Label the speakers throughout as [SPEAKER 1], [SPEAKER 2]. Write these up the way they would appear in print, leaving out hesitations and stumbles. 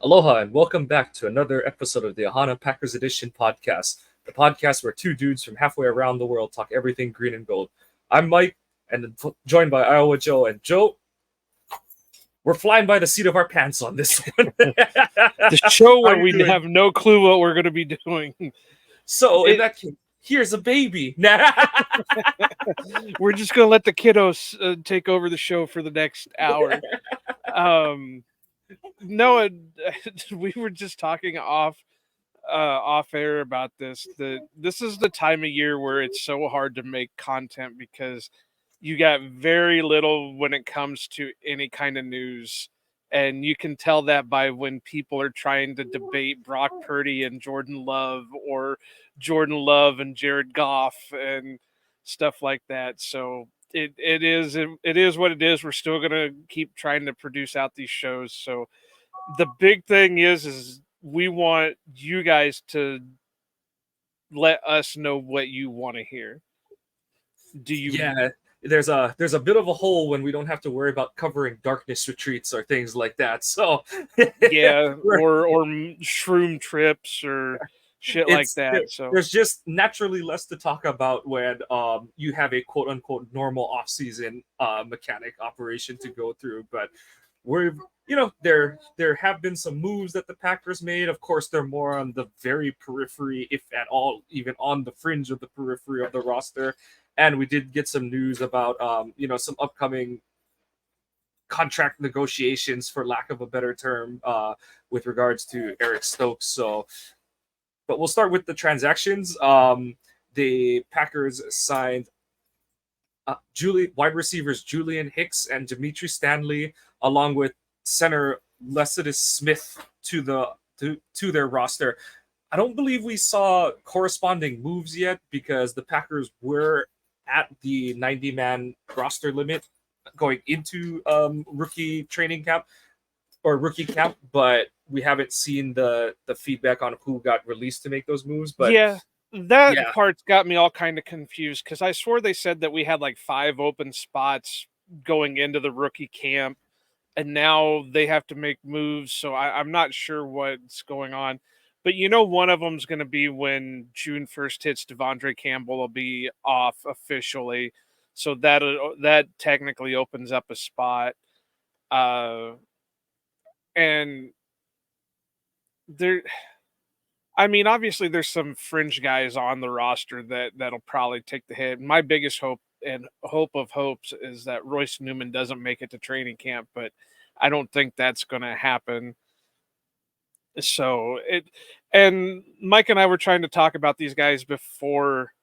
[SPEAKER 1] Aloha and welcome back to another episode of the Ahana Packers Edition podcast, the podcast where two dudes from halfway around the world talk everything green and gold. I'm Mike, and joined by Iowa Joe. And Joe, we're flying by the seat of our pants on this one.
[SPEAKER 2] The show
[SPEAKER 1] How
[SPEAKER 2] where
[SPEAKER 1] you
[SPEAKER 2] we
[SPEAKER 1] doing?
[SPEAKER 2] have no clue what we're going to be doing.
[SPEAKER 1] So, in that case, here's a baby.
[SPEAKER 2] We're just going to let the kiddos take over the show for the next hour. No, we were just talking off air about this. This is the time of year where it's so hard to make content because you got very little when it comes to any kind of news. And you can tell that by when people are trying to debate Brock Purdy and Jordan Love, or Jordan Love and Jared Goff and stuff like that. So it is what it is. We're still gonna keep trying to produce out these shows. So the big thing is we want you guys to let us know what you want to hear. Do you?
[SPEAKER 1] Yeah, there's a bit of a hole when we don't have to worry about covering darkness retreats or things like that. So
[SPEAKER 2] Yeah, or shroom trips or shit like that. So
[SPEAKER 1] there's just naturally less to talk about when you have a quote unquote normal off season mechanic operation to go through. But we're there have been some moves that the Packers made. Of course, they're more on the very periphery, if at all, even on the fringe of the periphery of the roster. And we did get some news about some upcoming contract negotiations, for lack of a better term, with regards to Eric Stokes. So, but we'll start with the transactions. The Packers signed wide receivers Julian Hicks and Dimitri Stanley, along with center Lecitus Smith to their roster. I don't believe we saw corresponding moves yet because the Packers were at the 90-man roster limit going into rookie training camp or rookie camp, but we haven't seen the feedback on who got released to make those moves. But
[SPEAKER 2] that part's got me all kind of confused because I swore they said that we had like 5 open spots going into the rookie camp, and now they have to make moves. So I'm not sure what's going on. But one of them's going to be when June 1st hits, Devondre Campbell will be off officially. So that technically opens up a spot. And there, I mean, obviously there's some fringe guys on the roster that'll probably take the hit. My biggest hope and hope of hopes is that Royce Newman doesn't make it to training camp, but I don't think that's going to happen. So and Mike and I were trying to talk about these guys before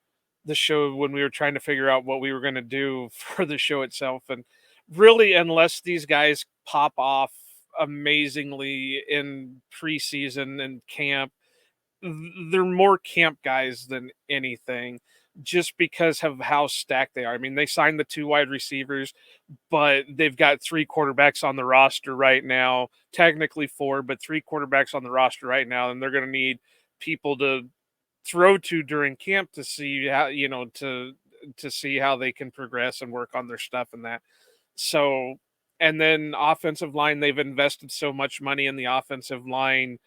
[SPEAKER 2] the show when we were trying to figure out what we were going to do for the show itself. And really, unless these guys pop off amazingly in preseason and camp, they're more camp guys than anything, just because of how stacked they are. I mean, they signed the 2 wide receivers, but they've got 3 quarterbacks on the roster right now, technically 4, but 3 quarterbacks on the roster right now. And they're going to need people to throw to during camp to see how, to see how they can progress and work on their stuff and that. So, and then offensive line, they've invested so much money in the offensive line.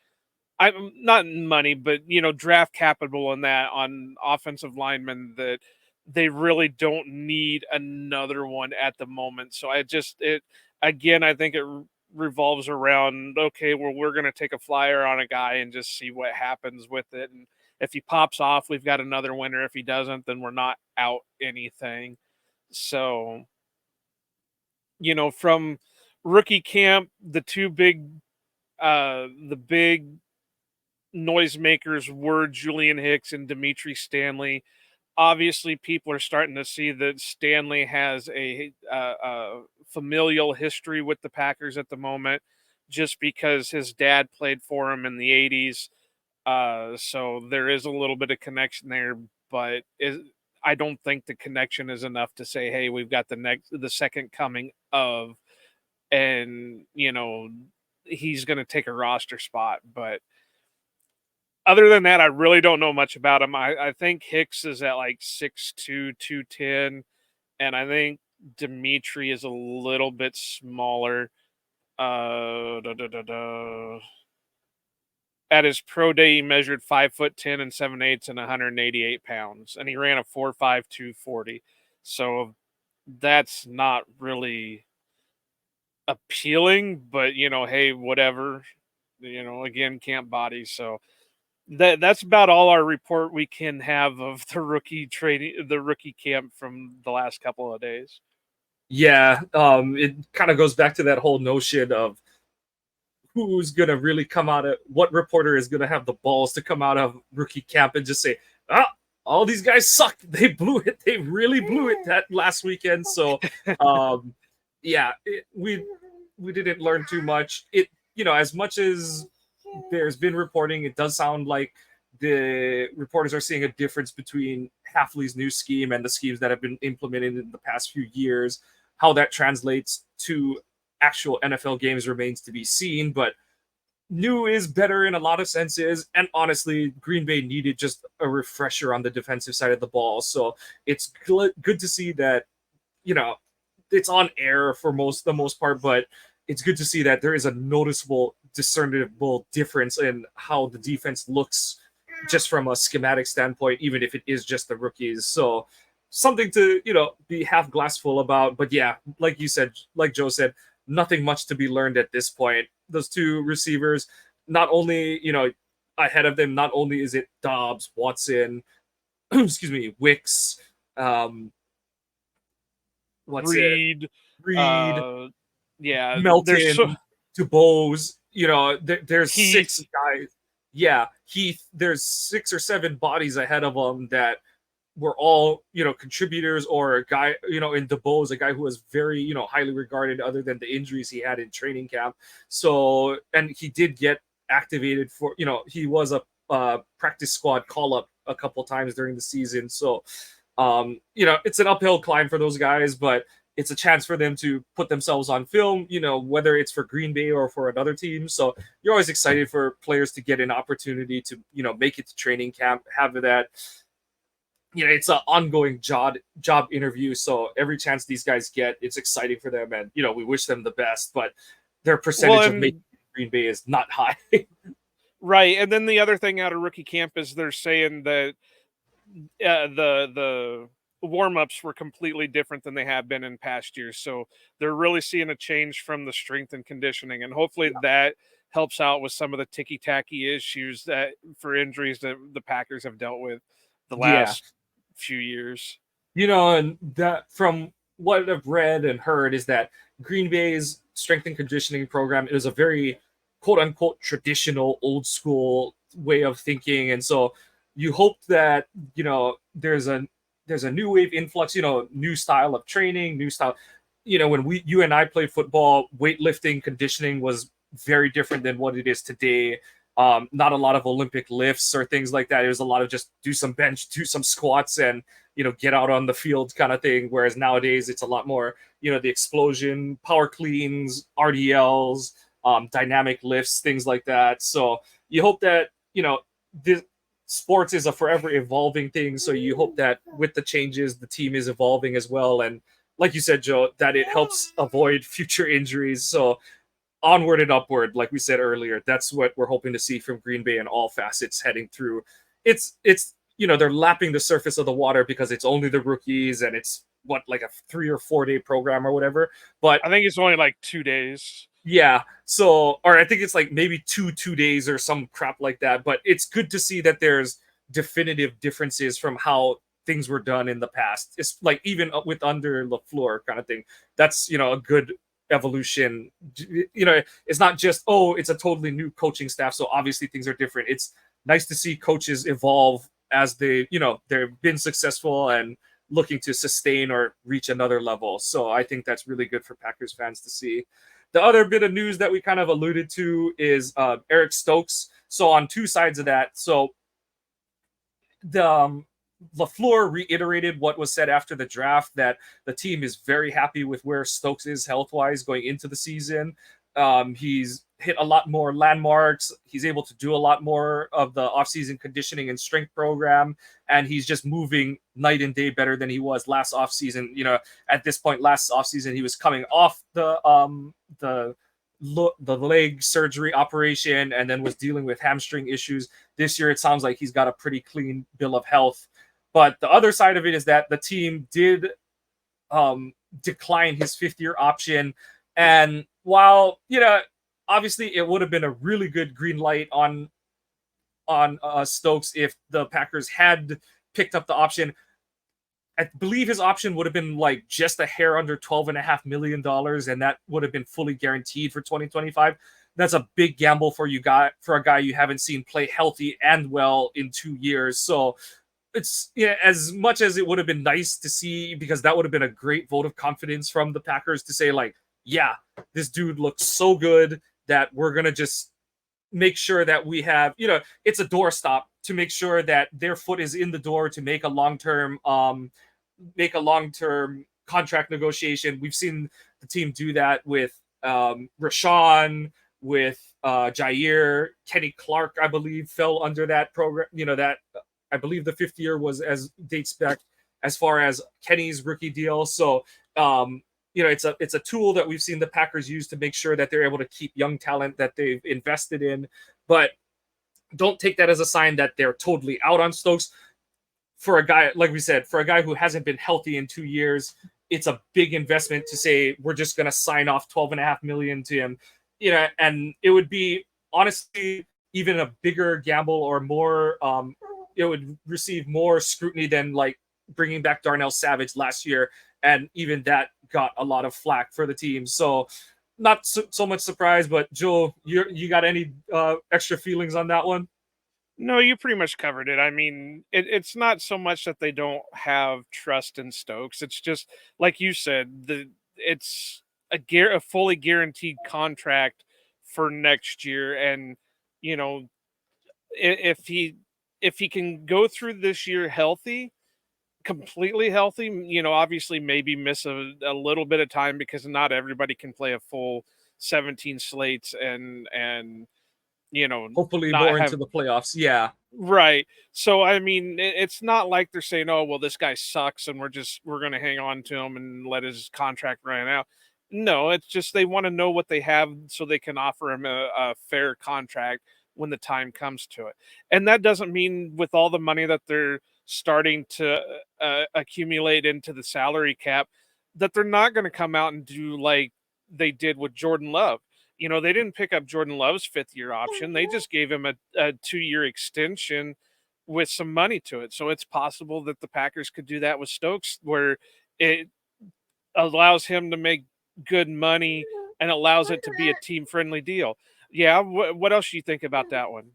[SPEAKER 2] I'm not money, but draft capital in that on offensive linemen that they really don't need another one at the moment. So I think it revolves around, okay, well, we're going to take a flyer on a guy and just see what happens with it. And if he pops off, we've got another winner. If he doesn't, then we're not out anything. So, from rookie camp, the big noisemakers were Julian Hicks and Dimitri Stanley. Obviously, people are starting to see that Stanley has a familial history with the Packers at the moment, just because his dad played for him in the 80s. So there is a little bit of connection there, but I don't think the connection is enough to say, hey, we've got the second coming of, and he's going to take a roster spot. But other than that, I really don't know much about him. I think Hicks is at like 6'2", 210, and I think Dimitri is a little bit smaller. at his pro day, he measured 5'10" and 7/8 and 188 pounds, and he ran a 4.5 240. So that's not really appealing, but hey, whatever. Again, camp body. So that's about all our report we can have of the rookie camp from the last couple of days.
[SPEAKER 1] Yeah, it kind of goes back to that whole notion of who's gonna really come out of what reporter is gonna have the balls to come out of rookie camp and just say, ah, all these guys suck. They blew it. They really blew it that last weekend. So, um, yeah, we didn't learn too much. It as much as there's been reporting, it does sound like the reporters are seeing a difference between Hafley's new scheme and the schemes that have been implemented in the past few years. How that translates to actual NFL games remains to be seen, but new is better in a lot of senses. And honestly, Green Bay needed just a refresher on the defensive side of the ball. So it's good to see that, it's on air for the most part, but it's good to see that there is a noticeable, discernible difference in how the defense looks just from a schematic standpoint, even if it is just the rookies. So something to, be half glass full about. But yeah, like you said, like Joe said, nothing much to be learned at this point. Those two receivers, not only, ahead of them, not only is it Dobbs, Watson, excuse me, Wicks, what's it?
[SPEAKER 2] Reed,
[SPEAKER 1] Reed,
[SPEAKER 2] yeah,
[SPEAKER 1] Melton, DeBose, there's
[SPEAKER 2] Heath.
[SPEAKER 1] 6 guys. Yeah, Heath, there's 6 or 7 bodies ahead of them that were all, contributors, or a guy, in DeBose, a guy who was very, highly regarded other than the injuries he had in training camp. So, and he did get activated for, he was a practice squad call up a couple times during the season. So, it's an uphill climb for those guys, but it's a chance for them to put themselves on film, whether it's for Green Bay or for another team. So you're always excited for players to get an opportunity to, make it to training camp, have that, it's an ongoing job interview. So every chance these guys get, it's exciting for them. And, we wish them the best, but their percentage of making Green Bay is not high.
[SPEAKER 2] Right. And then the other thing out of rookie camp is they're saying that the warm-ups were completely different than they have been in past years. So they're really seeing a change from the strength and conditioning, and hopefully that helps out with some of the ticky-tacky issues that for injuries that the Packers have dealt with the last few years.
[SPEAKER 1] And that, from what I've read and heard, is that Green Bay's strength and conditioning program is a very quote unquote traditional old school way of thinking. And so you hope that, there's a new wave influx, new style of training, new style. When you and I played football, weightlifting, conditioning was very different than what it is today. Not a lot of Olympic lifts or things like that. It was a lot of just do some bench, do some squats, and get out on the field kind of thing. Whereas nowadays it's a lot more, the explosion, power cleans, RDLs, dynamic lifts, things like that. So you hope that this sports is a forever evolving thing. So you hope that with the changes, the team is evolving as well. And like you said, Joe, that it helps avoid future injuries. So onward and upward, like we said earlier, that's what we're hoping to see from Green Bay in all facets heading through. It's they're lapping the surface of the water because it's only the rookies, and it's like a 3 or 4 day program or whatever. But
[SPEAKER 2] I think it's only like 2 days.
[SPEAKER 1] Yeah. So, or I think it's like maybe 2 days or some crap like that. But it's good to see that there's definitive differences from how things were done in the past. It's like even with under LaFleur kind of thing. That's, a good evolution. It's not just, oh, it's a totally new coaching staff. So obviously things are different. It's nice to see coaches evolve as they've been successful and looking to sustain or reach another level. So I think that's really good for Packers fans to see. The other bit of news that we kind of alluded to is Eric Stokes. So on two sides of that, so the LaFleur reiterated what was said after the draft, that the team is very happy with where Stokes is health-wise going into the season. He's hit a lot more landmarks. He's able to do a lot more of the offseason conditioning and strength program, and he's just moving night and day better than he was last offseason. At this point last offseason, he was coming off the the leg surgery operation and then was dealing with hamstring issues. This year, it sounds like he's got a pretty clean bill of health. But the other side of it is that the team did decline his 5th-year option. And while, obviously it would have been a really good green light on Stokes if the Packers had picked up the option. I believe his option would have been like just a hair under $12.5 million, and that would have been fully guaranteed for 2025. That's a big gamble for a guy you haven't seen play healthy and well in 2 years. So it's as much as it would have been nice to see, because that would have been a great vote of confidence from the Packers to say like, yeah, this dude looks so good that we're gonna just make sure that we have, it's a doorstop to make sure that their foot is in the door to make a long-term contract negotiation. We've seen the team do that with Rashawn, with Jair. Kenny Clark, I believe, fell under that program. That I believe the 5th year was as dates back as far as Kenny's rookie deal. So it's a tool that we've seen the Packers use to make sure that they're able to keep young talent that they've invested in. But don't take that as a sign that they're totally out on Stokes. For a guy, like we said, for a guy who hasn't been healthy in 2 years, it's a big investment to say we're just going to sign off $12.5 million to him. And it would be honestly even a bigger gamble or more. It would receive more scrutiny than like bringing back Darnell Savage last year, and even that got a lot of flack for the team. So not so much surprise. But Joe, you got any extra feelings on that one?
[SPEAKER 2] No, you pretty much covered it. I mean, it's not so much that they don't have trust in Stokes. It's just like you said, it's a fully guaranteed contract for next year, and you know, if he can go through this year healthy, completely healthy, obviously maybe miss a little bit of time because not everybody can play a full 17 slates and
[SPEAKER 1] Hopefully
[SPEAKER 2] not
[SPEAKER 1] more
[SPEAKER 2] have.
[SPEAKER 1] into the playoffs. Yeah.
[SPEAKER 2] Right. So I mean, it's not like they're saying, "Oh, well, this guy sucks, and we're going to hang on to him and let his contract run out." No, it's just they want to know what they have so they can offer him a fair contract when the time comes to it. And that doesn't mean with all the money that they're starting to accumulate into the salary cap that they're not going to come out and do like they did with Jordan Love. They didn't pick up Jordan Love's 5th-year option. They just gave him a 2-year extension with some money to it. So it's possible that the Packers could do that with Stokes, where it allows him to make good money and allows it to be a team-friendly deal. Yeah. What else do you think about that one?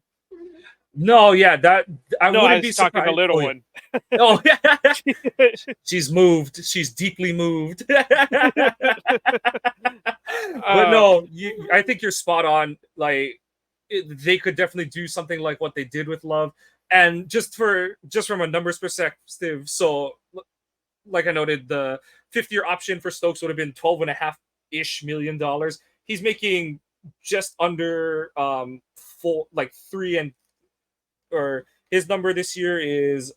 [SPEAKER 1] No, yeah, that I
[SPEAKER 2] No, I
[SPEAKER 1] wouldn't be
[SPEAKER 2] was talking to
[SPEAKER 1] surprised.
[SPEAKER 2] little
[SPEAKER 1] Oh, yeah.
[SPEAKER 2] one.
[SPEAKER 1] Oh, yeah. She's moved. She's deeply moved. But
[SPEAKER 2] uh,
[SPEAKER 1] no, I think you're spot on. Like, they could definitely do something like what they did with Love, and just from a numbers perspective. So, like I noted, the 5th-year option for Stokes would have been $12.5-ish million. He's making just under four, like three and or his number this year is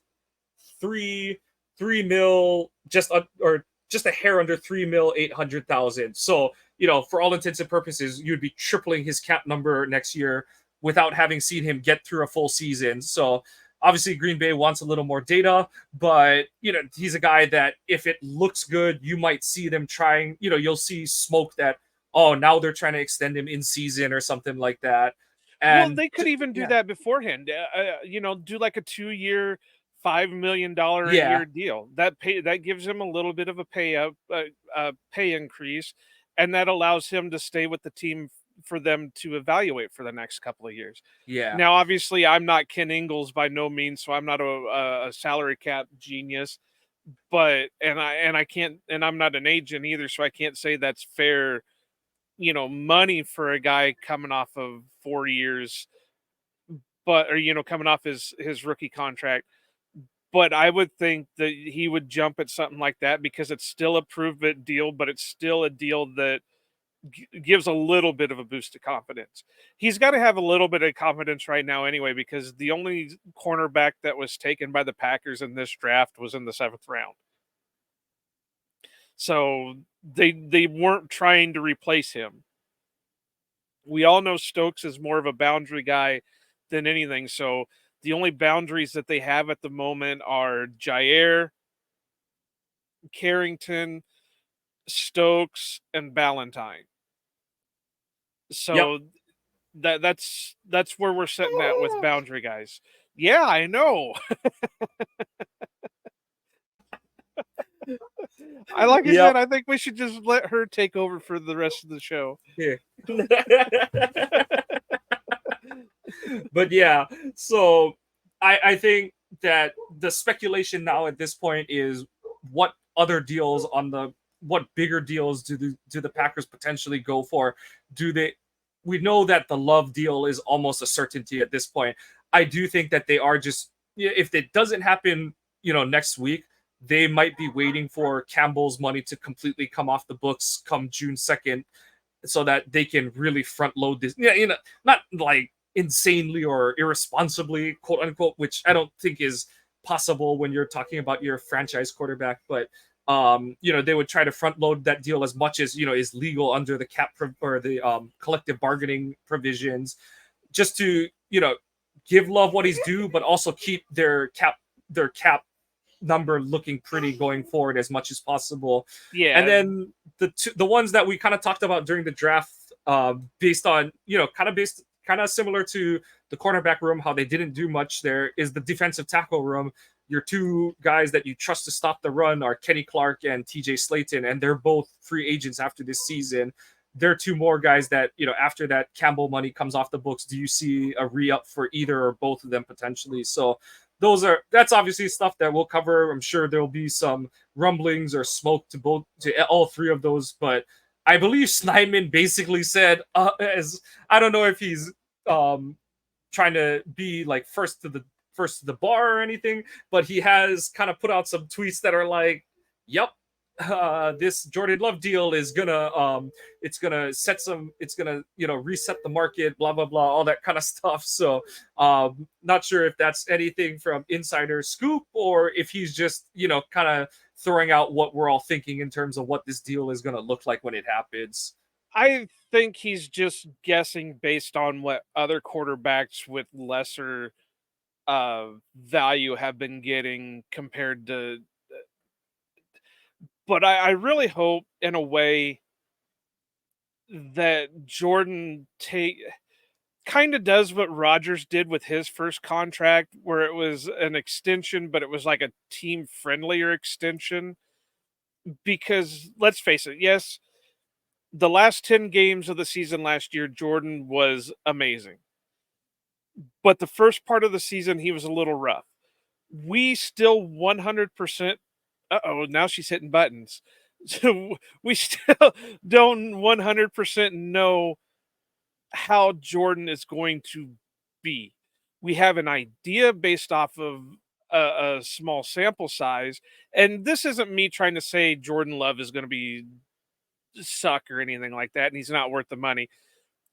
[SPEAKER 1] three mil, or just a hair under 3 mil 800,000. So for all intents and purposes, you'd be tripling his cap number next year without having seen him get through a full season. So obviously Green Bay wants a little more data, but he's a guy that if it looks good, you might see them trying. You'll see smoke that, oh, now they're trying to extend him in season or something like that.
[SPEAKER 2] well,
[SPEAKER 1] And
[SPEAKER 2] they could even do
[SPEAKER 1] yeah,
[SPEAKER 2] that beforehand. Do like a 2-year, $5 million a
[SPEAKER 1] yeah,
[SPEAKER 2] year deal. That gives him a little bit of a pay increase, and that allows him to stay with the team for them to evaluate for the next couple of years.
[SPEAKER 1] yeah,
[SPEAKER 2] Now, obviously, I'm not Ken Ingalls by no means, so I'm not a salary cap genius. But I can't, and I'm not an agent either, so I can't say that's fair. Money for a guy coming off of 4 years, coming off his rookie contract. But I would think that he would jump at something like that because it's still a prove it deal, but it's still a deal that gives a little bit of a boost to confidence. He's got to have a little bit of confidence right now anyway, because the only cornerback that was taken by the Packers in this draft was in the 7th round. So they weren't trying to replace him. We all know Stokes is more of a boundary guy than anything. So the only boundaries that they have at the moment are Jair, Carrington, Stokes, and Ballantyne.
[SPEAKER 1] Yep.
[SPEAKER 2] So that's where we're sitting at with boundary guys. Yeah, I know. I
[SPEAKER 1] Yep.
[SPEAKER 2] said, I think we should just let her take over for the rest of the show.
[SPEAKER 1] Yeah. But yeah, so I think that the speculation now at this point is what other deals on the what bigger deals do the Packers potentially go for? Do they? We know that the Love deal is almost a certainty at this point. I do think that they are just, if it doesn't happen, next week, they might be waiting for Campbell's money to completely come off the books come June 2nd, so that they can really front load this. Yeah, not like insanely or irresponsibly, quote unquote, which I don't think is possible when you're talking about your franchise quarterback. But they would try to front load that deal as much as is legal under the cap or the collective bargaining provisions, just to give Love what he's due, but also keep their cap number looking pretty going forward as much as possible. And
[SPEAKER 2] Yeah,
[SPEAKER 1] then the ones that we kind of talked about during the draft, based on kind of similar to the cornerback room, how they didn't do much there, is the defensive tackle room. Your two guys that you trust to stop the run are Kenny Clark and TJ Slayton, and they're both free agents after this season. They're two more guys that, after that Campbell money comes off the books, do you see a re-up for either or both of them potentially? So that's obviously stuff that we'll cover. I'm sure there'll be some rumblings or smoke to all three of those, but I believe Snyman basically said, as I don't know if he's um trying to be like first to the bar or anything, but he has kind of put out some tweets that are like, "Yep, this Jordan Love deal is gonna it's gonna reset the market, blah blah blah, all that kind of stuff." So not sure if that's anything from insider scoop or if he's just kind of throwing out what we're all thinking in terms of what this deal is gonna look like when it happens.
[SPEAKER 2] I think he's just guessing based on what other quarterbacks with lesser value have been getting compared to. But I really hope, in a way, that Jordan take kind of does what Rodgers did with his first contract, where it was an extension, but it was like a team friendlier extension. Because let's face it, yes, the last 10 games of the season last year, Jordan was amazing. But the first part of the season, he was a little rough. We still 100%. Uh-oh, now she's hitting buttons. So we still don't 100% know how Jordan is going to be. We have an idea based off of a small sample size. And this isn't me trying to say Jordan Love is going to be suck or anything like that, and he's not worth the money.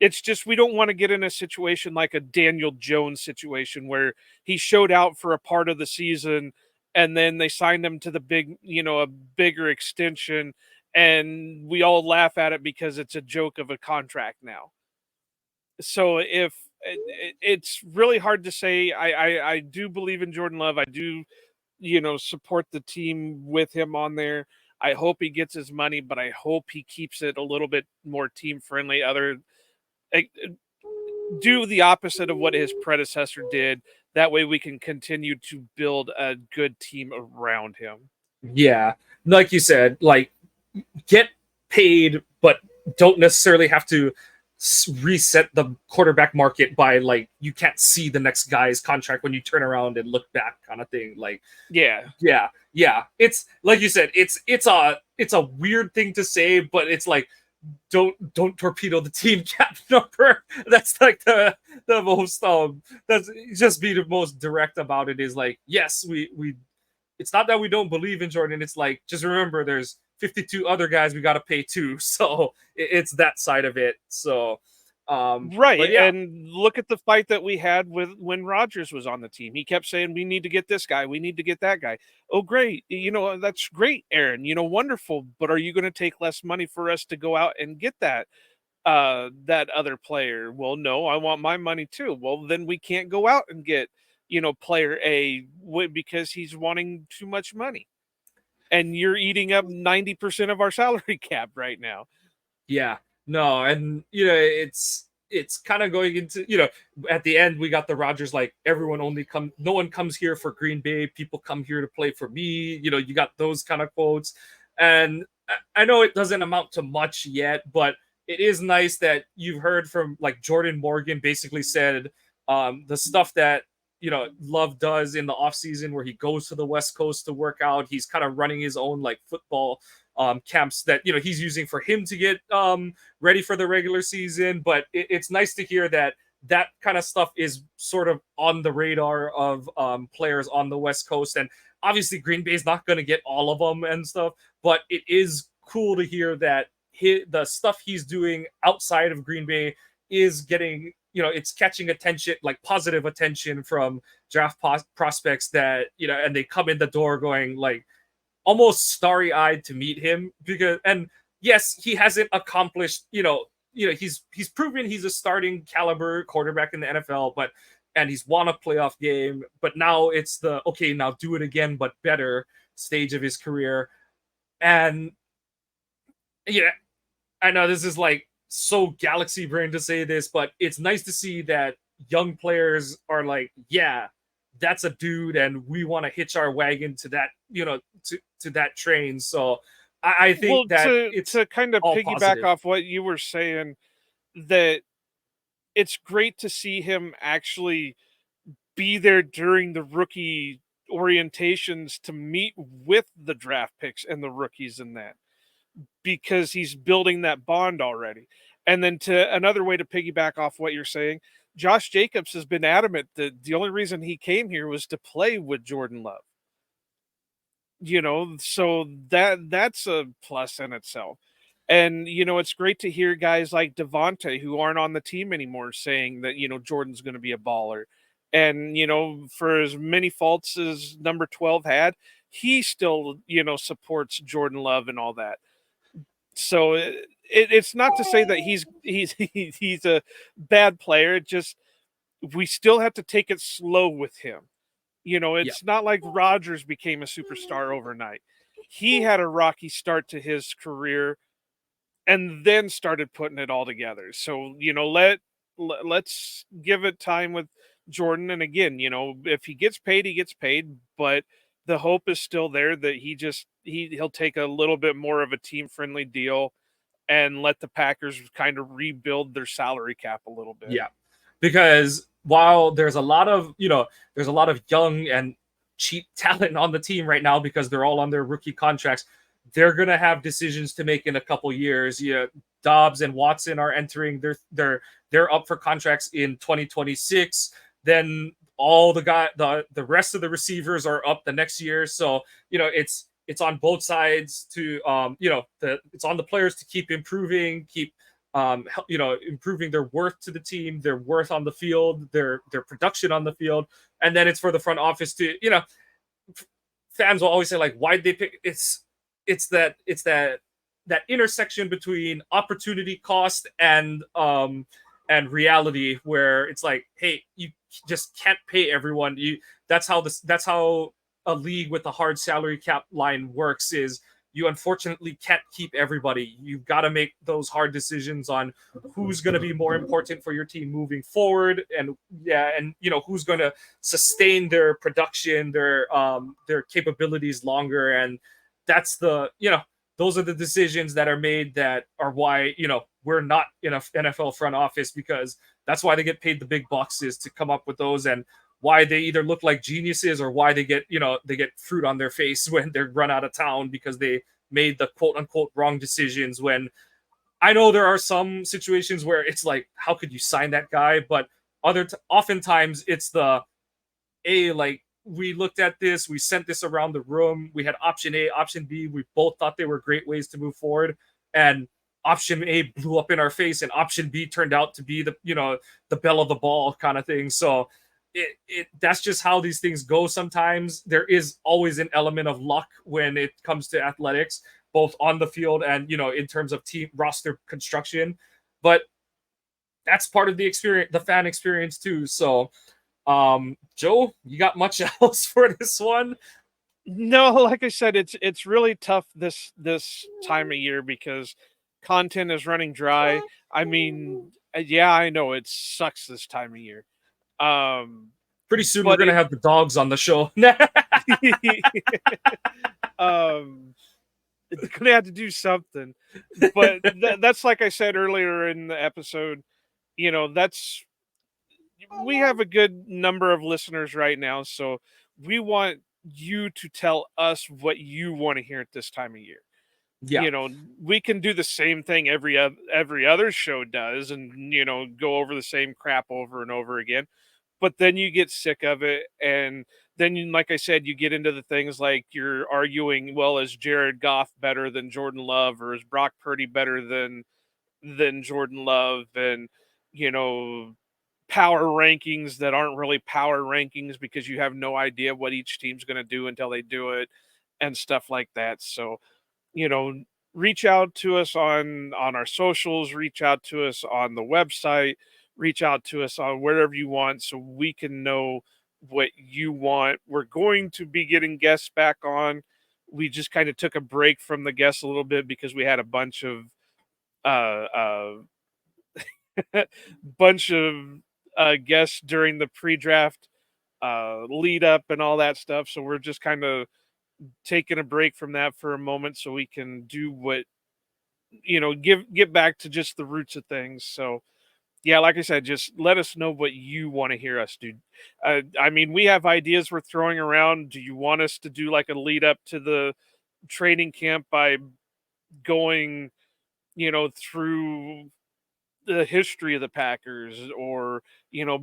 [SPEAKER 2] It's just we don't want to get in a situation like a Daniel Jones situation where he showed out for a part of the season and then they signed him to the a bigger extension, and we all laugh at it because it's a joke of a contract now. So if it's really hard to say, I do believe in Jordan Love. I do, support the team with him on there. I hope he gets his money, but I hope he keeps it a little bit more team friendly. Eh, do the opposite of what his predecessor did. That way we can continue to build a good team around him.
[SPEAKER 1] Yeah, like you said, like get paid, but don't necessarily have to reset the quarterback market by like you can't see the next guy's contract when you turn around and look back, kind of thing. Like,
[SPEAKER 2] Yeah.
[SPEAKER 1] yeah, it's like you said, it's a weird thing to say, but it's like don't torpedo the team cap number. That's like the most that's just be the most direct about it. Is like, yes, we it's not that we don't believe in Jordan. It's like, just remember there's 52 other guys we got to pay too. So it's that side of it. So, but
[SPEAKER 2] Right.
[SPEAKER 1] yeah,
[SPEAKER 2] And look at the fight that we had with when Rodgers was on the team. He kept saying, we need to get this guy. We need to get that guy. Oh, great. That's great, Aaron. Wonderful. But are you going to take less money for us to go out and get that? that other player. Well, no, I want my money too. Well, then we can't go out and get, player A because he's wanting too much money. And you're eating up 90% of our salary cap right now.
[SPEAKER 1] Yeah, no, and it's kind of going into at the end we got the Rogers like everyone only come no one comes here for Green Bay, people come here to play for me. You got those kind of quotes, and I know it doesn't amount to much yet, but it is nice that you've heard from like Jordan Morgan basically said the stuff that Love does in the off season where he goes to the West Coast to work out. He's kind of running his own like football camps that he's using for him to get ready for the regular season. But it's nice to hear that that kind of stuff is sort of on the radar of players on the West Coast. And obviously, Green Bay is not going to get all of them and stuff, but it is cool to hear that the stuff he's doing outside of Green Bay is getting it's catching attention, like positive attention from draft prospects that and they come in the door going like almost starry-eyed to meet him. Because and yes, he hasn't accomplished he's proven he's a starting caliber quarterback in the NFL, but and he's won a playoff game, but now it's the okay, now do it again but better stage of his career. And yeah, I know this is like so galaxy brain to say this, but it's nice to see that young players are like, yeah, that's a dude, and we want to hitch our wagon to that, to that train. So I think
[SPEAKER 2] Well,
[SPEAKER 1] that
[SPEAKER 2] to
[SPEAKER 1] it's
[SPEAKER 2] to kind of
[SPEAKER 1] all
[SPEAKER 2] piggyback
[SPEAKER 1] positive.
[SPEAKER 2] off what you were saying, that it's great to see him actually be there during the rookie orientations to meet with the draft picks and the rookies in that, because he's building that bond already. And then to another way to piggyback off what you're saying, Josh Jacobs has been adamant that the only reason he came here was to play with Jordan Love. So that's a plus in itself. And it's great to hear guys like Devontae who aren't on the team anymore saying that Jordan's going to be a baller. And for as many faults as number 12 had, he still supports Jordan Love and all that. So it's not to say that he's a bad player. It just, we still have to take it slow with him.
[SPEAKER 1] Yeah,
[SPEAKER 2] It's not like Rodgers became a superstar overnight. He had a rocky start to his career and then started putting it all together. So, let's give it time with Jordan. And again, if he gets paid, he gets paid, but the hope is still there that he'll take a little bit more of a team friendly deal and let the Packers kind of rebuild their salary cap a little bit.
[SPEAKER 1] yeah, because while there's a lot of young and cheap talent on the team right now because they're all on their rookie contracts. They're gonna have decisions to make in a couple years. Dobbs and Watson are entering. They're up for contracts in 2026. Then all the rest of the receivers are up the next year. So it's on both sides to it's on the players to keep improving, keep improving their worth to the team, their worth on the field, their production on the field, and then it's for the front office to fans will always say like, why'd they pick? It's that intersection between opportunity cost and reality, where it's like, hey, you just can't pay everyone. That's how a league with a hard salary cap line works. Is you unfortunately can't keep everybody. You've got to make those hard decisions on who's going to be more important for your team moving forward, and who's going to sustain their production, their capabilities longer. And that's those are the decisions that are made, that are why we're not in a NFL front office, because that's why they get paid the big bucks, is to come up with those, and why they either look like geniuses or why they get fruit on their face when they're run out of town because they made the quote unquote wrong decisions. When I know there are some situations where it's like, how could you sign that guy? But oftentimes it's the like, we looked at this, we sent this around the room, we had option A, option B, we both thought they were great ways to move forward, and option A blew up in our face, and option B turned out to be the belle of the ball kind of thing. So that's just how these things go. Sometimes there is always an element of luck when it comes to athletics, both on the field and in terms of team roster construction. but that's part of the experience, the fan experience too. So, Joe, you got much else for this one?
[SPEAKER 2] No, like I said, it's really tough this time of year because content is running dry. I mean, yeah, I know it sucks this time of year. Um,
[SPEAKER 1] Pretty soon we're
[SPEAKER 2] but
[SPEAKER 1] gonna have the dogs on the show.
[SPEAKER 2] um, it's gonna have to do something. But that's like I said earlier in the episode. That's we have a good number of listeners right now, so we want you to tell us what you want to hear at this time of year.
[SPEAKER 1] Yeah.
[SPEAKER 2] We can do the same thing every other show does, and go over the same crap over and over again. But then you get sick of it, and then like I said, you get into the things like you're arguing, well, is Jared Goff better than Jordan Love, or is Brock Purdy better than Jordan Love, and you know power rankings that aren't really power rankings because you have no idea what each team's going to do until they do it, and stuff like that. So you know reach out to us on our socials, reach out to us on the website, reach out to us on wherever you want so we can know what you want. We're going to be getting guests back on. We just kind of took a break from the guests a little bit because we had a bunch of uh bunch of guests during the pre-draft lead up and all that stuff. So we're just kind of taking a break from that for a moment so we can do what get back to just the roots of things. So yeah, like I said, just let us know what you want to hear us do. I mean, we have ideas we're throwing around. Do you want us to do like a lead up to the training camp by going through the history of the Packers, or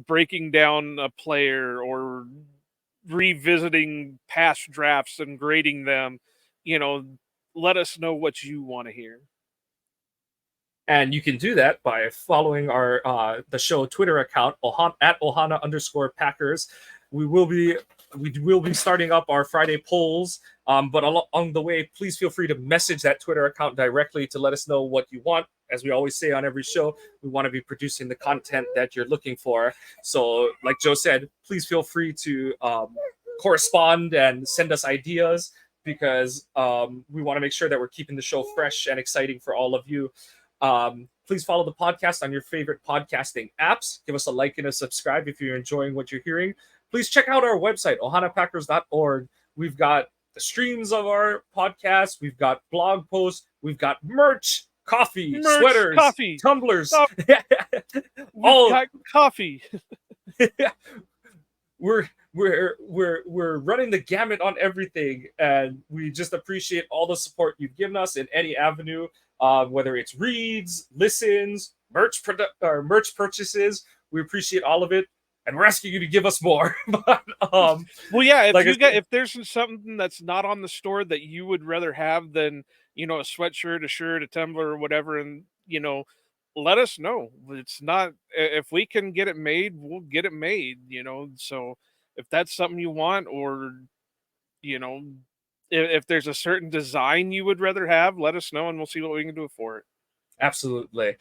[SPEAKER 2] breaking down a player, or revisiting past drafts and grading them? you know Let us know what you want to hear.
[SPEAKER 1] And you can do that by following our the show Twitter account at Ohana_Packers. We will be starting up our Friday polls. But along the way, please feel free to message that Twitter account directly to let us know what you want. As we always say on every show, we want to be producing the content that you're looking for. So, like Joe said, please feel free to correspond and send us ideas, because we want to make sure that we're keeping the show fresh and exciting for all of you. Please follow the podcast on your favorite podcasting apps. Give us a like and a subscribe if you're enjoying what you're hearing. Please check out our website, ohanapackers.org. We've got the streams of our podcast. We've got blog posts. We've got merch, coffee, sweaters,
[SPEAKER 2] coffee,
[SPEAKER 1] tumblers.
[SPEAKER 2] We've got coffee.
[SPEAKER 1] We're running the gamut on everything, and we just appreciate all the support you've given us in any avenue, whether it's reads, listens, merch purchases. We appreciate all of it, and we're asking you to give us more. But,
[SPEAKER 2] well, yeah,
[SPEAKER 1] if
[SPEAKER 2] if there's something that's not on the store that you would rather have than a sweatshirt, a shirt, a tumbler, or whatever, and let us know. It's not, if we can get it made, we'll get it made. So if that's something you want, or you know if there's a certain design you would rather have, let us know and we'll see what we can do for it.
[SPEAKER 1] Absolutely.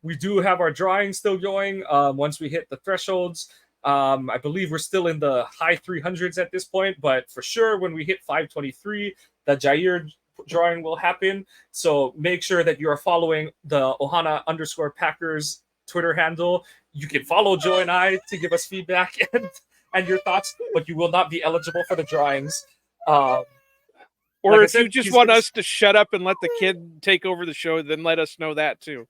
[SPEAKER 1] We do have our drawing still going. Once we hit the thresholds, I believe we're still in the high 300s at this point, but for sure when we hit 523, the Jair drawing will happen. So make sure that you are following the Ohana_Packers Twitter handle. You can follow Joe and I to give us feedback and your thoughts, but you will not be eligible for the drawings.
[SPEAKER 2] Or
[SPEAKER 1] like
[SPEAKER 2] if you just want us to shut up and let the kid take over the show, then let us know that too.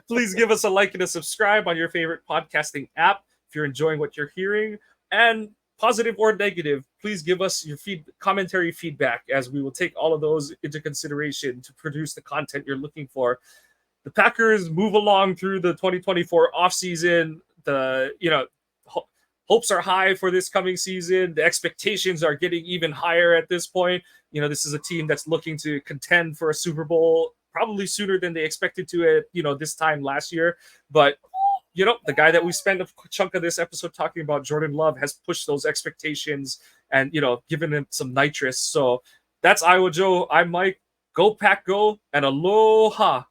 [SPEAKER 1] Please give us a like and a subscribe on your favorite podcasting app if you're enjoying what you're hearing. And positive or negative, please give us your commentary feedback, as we will take all of those into consideration to produce the content you're looking for. The Packers move along through the 2024 offseason. Hopes are high for this coming season. The expectations are getting even higher at this point. This is a team that's looking to contend for a Super Bowl probably sooner than they expected to at this time last year. But the guy that we spent a chunk of this episode talking about, Jordan Love, has pushed those expectations and given him some nitrous. So that's Iowa Joe. I'm Mike. Go Pack Go, and aloha.